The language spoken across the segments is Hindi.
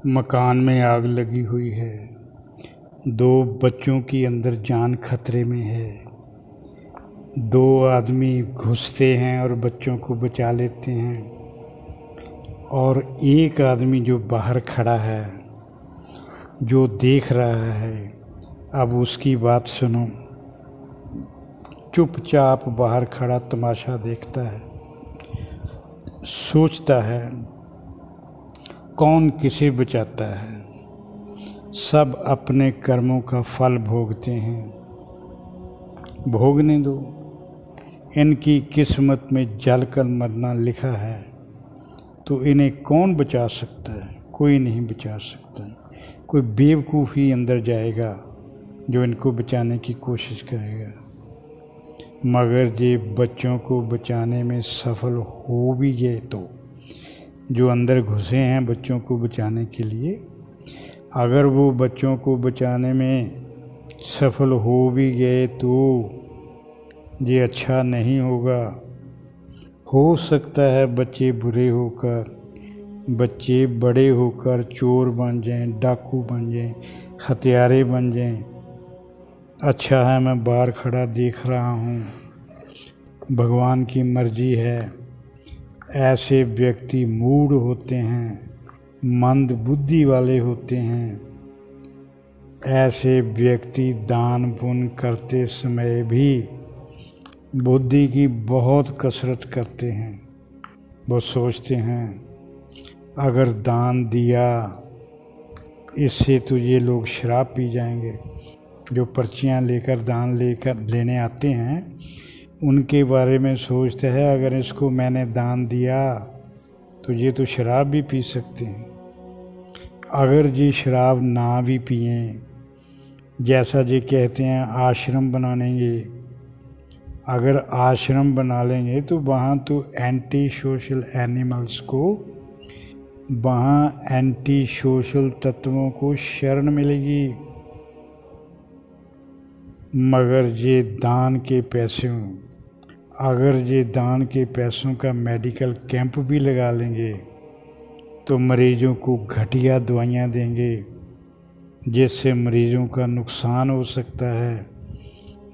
मकान में आग लगी हुई है। दो बच्चों की अंदर जान खतरे में है। दो आदमी घुसते हैं और बच्चों को बचा लेते हैं, और एक आदमी जो बाहर खड़ा है, जो देख रहा है, अब उसकी बात सुनो। चुपचाप बाहर खड़ा तमाशा देखता है, सोचता है कौन किसे बचाता है। सब अपने कर्मों का फल भोगते हैं, भोगने दो। इनकी किस्मत में जलकर मरना लिखा है, तो इन्हें कौन बचा सकता है? कोई नहीं बचा सकता। कोई बेवकूफ़ ही अंदर जाएगा जो इनको बचाने की कोशिश करेगा। मगर ये बच्चों को बचाने में सफल हो भी गए तो, जो अंदर घुसे हैं बच्चों को बचाने के लिए, अगर वो बच्चों को बचाने में सफल हो भी गए तो ये अच्छा नहीं होगा। हो सकता है बच्चे बुरे होकर, बच्चे बड़े होकर चोर बन जाएं, डाकू बन जाएं, हत्यारे बन जाएं। अच्छा है मैं बाहर खड़ा देख रहा हूँ, भगवान की मर्जी है। ऐसे व्यक्ति मूढ़ होते हैं, मंद बुद्धि वाले होते हैं। ऐसे व्यक्ति दान पुण्य करते समय भी बुद्धि की बहुत कसरत करते हैं। वो सोचते हैं अगर दान दिया, इससे तो ये लोग शराब पी जाएंगे। जो पर्चियाँ लेकर दान लेने आते हैं, उनके बारे में सोचते हैं अगर इसको मैंने दान दिया तो ये तो शराब भी पी सकते हैं। अगर ये शराब ना भी पिए, जैसा ये कहते हैं आश्रम बना लेंगे, अगर आश्रम बना लेंगे तो वहाँ तो एंटी सोशल एनिमल्स को, वहाँ एंटी सोशल तत्वों को शरण मिलेगी। मगर ये दान के पैसों, अगर ये दान के पैसों का मेडिकल कैंप भी लगा लेंगे तो मरीजों को घटिया दवाइयाँ देंगे, जिससे मरीजों का नुकसान हो सकता है।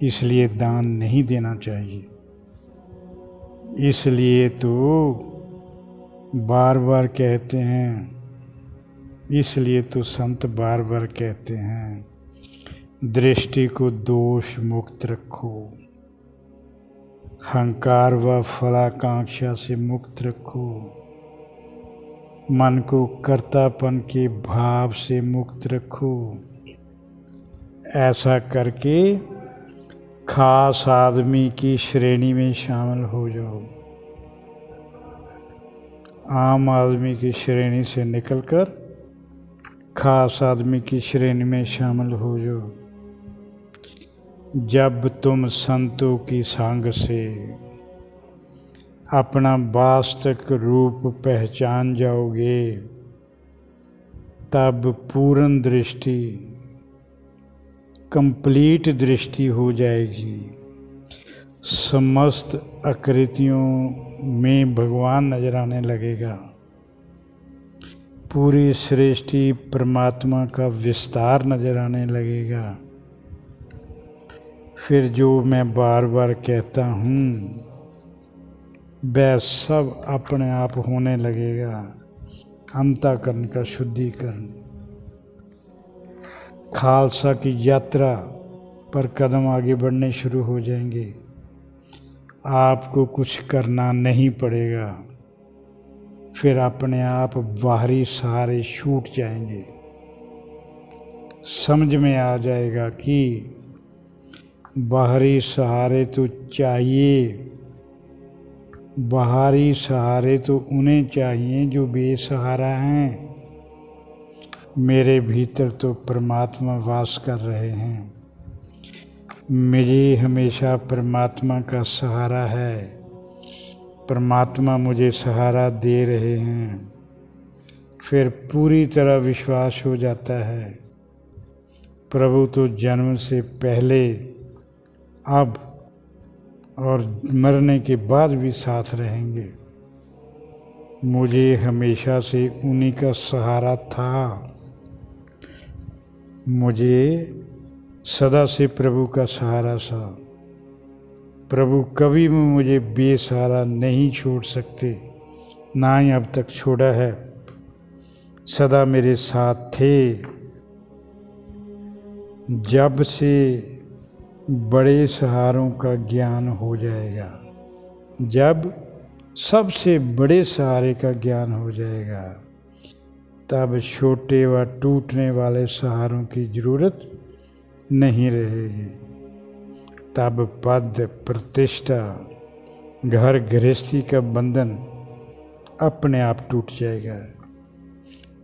इसलिए दान नहीं देना चाहिए। इसलिए तो बार बार कहते हैं, इसलिए तो संत बार बार कहते हैं, दृष्टि को दोष मुक्त रखो, अहंकार व फलाकांक्षा से मुक्त रखो, मन को कर्तापन के भाव से मुक्त रखो। ऐसा करके खास आदमी की श्रेणी में शामिल हो जाओ। आम आदमी की श्रेणी से निकलकर खास आदमी की श्रेणी में शामिल हो जाओ। जब तुम संतों की संग से अपना वास्तविक रूप पहचान जाओगे, तब पूर्ण दृष्टि, कंप्लीट दृष्टि हो जाएगी। समस्त आकृतियों में भगवान नजर आने लगेगा। पूरी सृष्टि परमात्मा का विस्तार नजर आने लगेगा। फिर जो मैं बार बार कहता हूँ वह सब अपने आप होने लगेगा। अंतःकरण का शुद्धिकरण, खालसा की यात्रा पर कदम आगे बढ़ने शुरू हो जाएंगे। आपको कुछ करना नहीं पड़ेगा। फिर अपने आप बाहरी सहारे छूट जाएंगे। समझ में आ जाएगा कि बाहरी सहारे तो चाहिए, बाहरी सहारे तो उन्हें चाहिए जो बेसहारा हैं। मेरे भीतर तो परमात्मा वास कर रहे हैं। मुझे हमेशा परमात्मा का सहारा है। परमात्मा मुझे सहारा दे रहे हैं। फिर पूरी तरह विश्वास हो जाता है, प्रभु तो जन्म से पहले, अब और मरने के बाद भी साथ रहेंगे। मुझे हमेशा से उन्हीं का सहारा था। मुझे सदा से प्रभु का सहारा था। प्रभु कभी भी मुझे बेसहारा नहीं छोड़ सकते, ना ही अब तक छोड़ा है। सदा मेरे साथ थे। जब से बड़े सहारों का ज्ञान हो जाएगा, जब सबसे बड़े सहारे का ज्ञान हो जाएगा, तब छोटे व टूटने वाले सहारों की ज़रूरत नहीं रहेगी। तब पद, प्रतिष्ठा, घर गृहस्थी का बंधन अपने आप टूट जाएगा।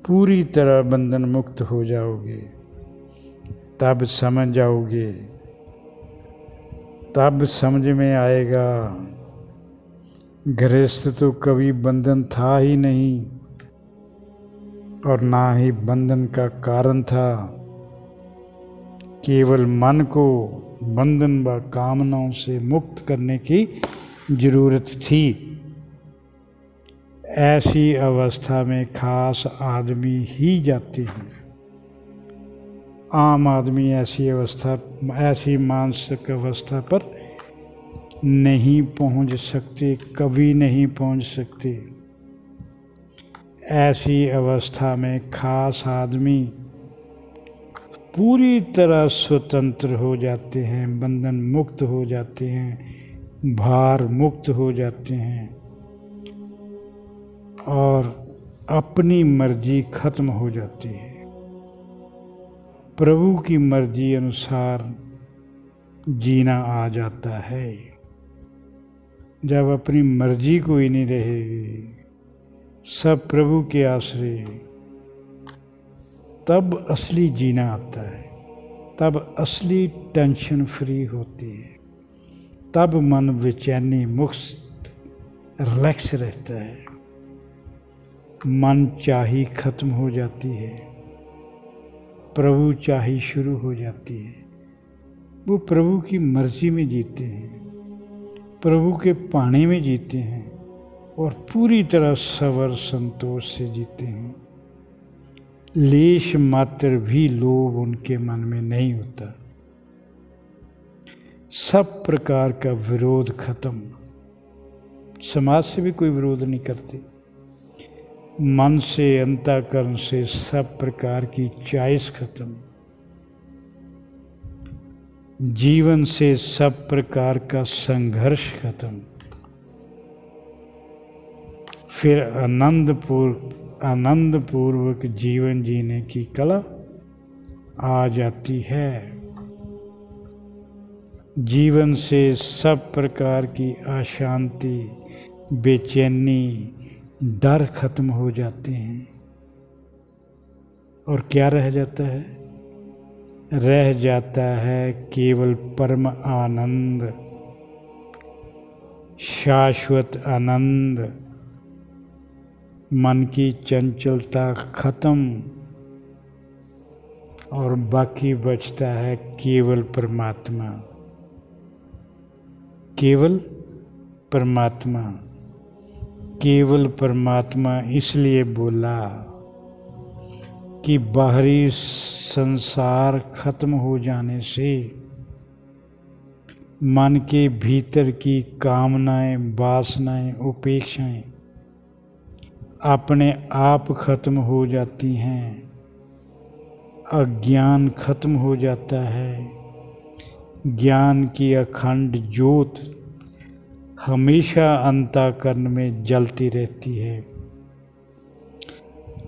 पूरी तरह बंधन मुक्त हो जाओगे। तब समझ जाओगे, तब समझ में आएगा गृहस्थ तो कभी बंधन था ही नहीं, और ना ही बंधन का कारण था। केवल मन को बंधन व कामनाओं से मुक्त करने की जरूरत थी। ऐसी अवस्था में खास आदमी ही जाते हैं। आम आदमी ऐसी मानसिक अवस्था पर नहीं पहुंच सकते, कभी नहीं पहुंच सकते। ऐसी अवस्था में खास आदमी पूरी तरह स्वतंत्र हो जाते हैं, बंधन मुक्त हो जाते हैं, भार मुक्त हो जाते हैं, और अपनी मर्जी खत्म हो जाती है। प्रभु की मर्जी अनुसार जीना आ जाता है। जब अपनी मर्जी कोई नहीं रहेगी, सब प्रभु के आश्रय, तब असली जीना आता है। तब असली टेंशन फ्री होती है। तब मन बेचैनी मुक्त रिलैक्स रहता है। मन चाही खत्म हो जाती है, प्रभु चाही शुरू हो जाती है। वो प्रभु की मर्जी में जीते हैं, प्रभु के पानी में जीते हैं, और पूरी तरह सबर संतोष से जीते हैं। लेश मात्र भी लोभ उनके मन में नहीं होता। सब प्रकार का विरोध खत्म। समाज से भी कोई विरोध नहीं करते। मन से, अंतःकरण से सब प्रकार की चॉइस खत्म। जीवन से सब प्रकार का संघर्ष खत्म। फिर आनंद पूर्वक जीवन जीने की कला आ जाती है। जीवन से सब प्रकार की अशांति, बेचैनी, डर खत्म हो जाते हैं, और क्या रह जाता है? रह जाता है केवल परम आनंद, शाश्वत आनंद। मन की चंचलता खत्म, और बाकी बचता है केवल परमात्मा। केवल परमात्मा। केवल परमात्मा इसलिए बोला कि बाहरी संसार खत्म हो जाने से मन के भीतर की कामनाएं, वासनाएं, उपेक्षाएं अपने आप खत्म हो जाती हैं। अज्ञान खत्म हो जाता है। ज्ञान की अखंड ज्योत हमेशा अंतःकरण में जलती रहती है।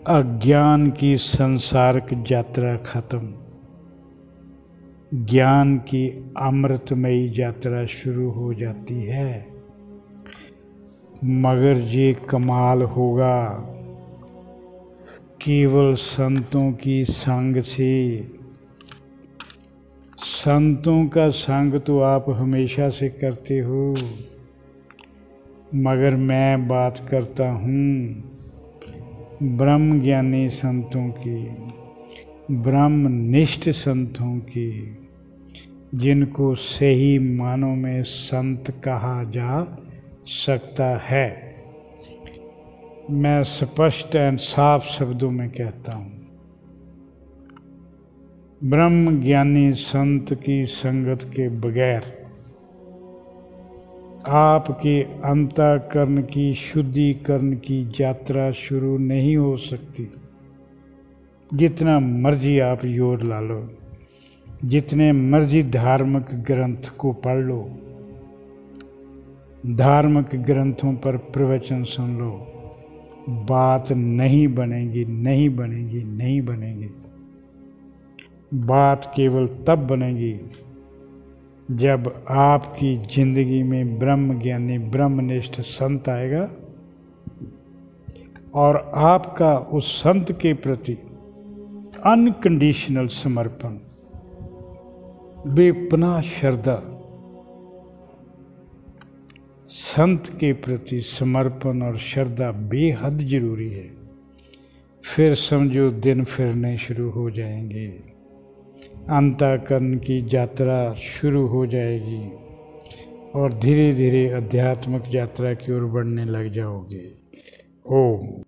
अज्ञान की संसारिक यात्रा खत्म। ज्ञान की अमृतमयी यात्रा शुरू हो जाती है। मगर ये कमाल होगा केवल संतों की संग से। संतों का संग तो आप हमेशा से करते हो, मगर मैं बात करता हूँ ब्रह्म ज्ञानी संतों की, ब्रह्मनिष्ठ संतों की, जिनको सही मानों में संत कहा जा सकता है। मैं स्पष्ट एंड साफ शब्दों में कहता हूँ, ब्रह्म ज्ञानी संत की संगत के बगैर आपके अंतःकरण की शुद्धिकरण की यात्रा शुरू नहीं हो सकती। जितना मर्जी आप जोर ला लो, जितने मर्जी धार्मिक ग्रंथ को पढ़ लो, धार्मिक ग्रंथों पर प्रवचन सुन लो, बात नहीं बनेगी, नहीं बनेगी, नहीं बनेगी। बात केवल तब बनेगी जब आपकी जिंदगी में ब्रह्म ज्ञानी ब्रह्मनिष्ठ संत आएगा और आपका उस संत के प्रति अनकंडीशनल समर्पण, बेपनाह श्रद्धा, संत के प्रति समर्पण और श्रद्धा बेहद जरूरी है। फिर समझो दिन फिरने शुरू हो जाएंगे, अंतःकरण की यात्रा शुरू हो जाएगी और धीरे धीरे आध्यात्मिक यात्रा की ओर बढ़ने लग जाओगे। ओम।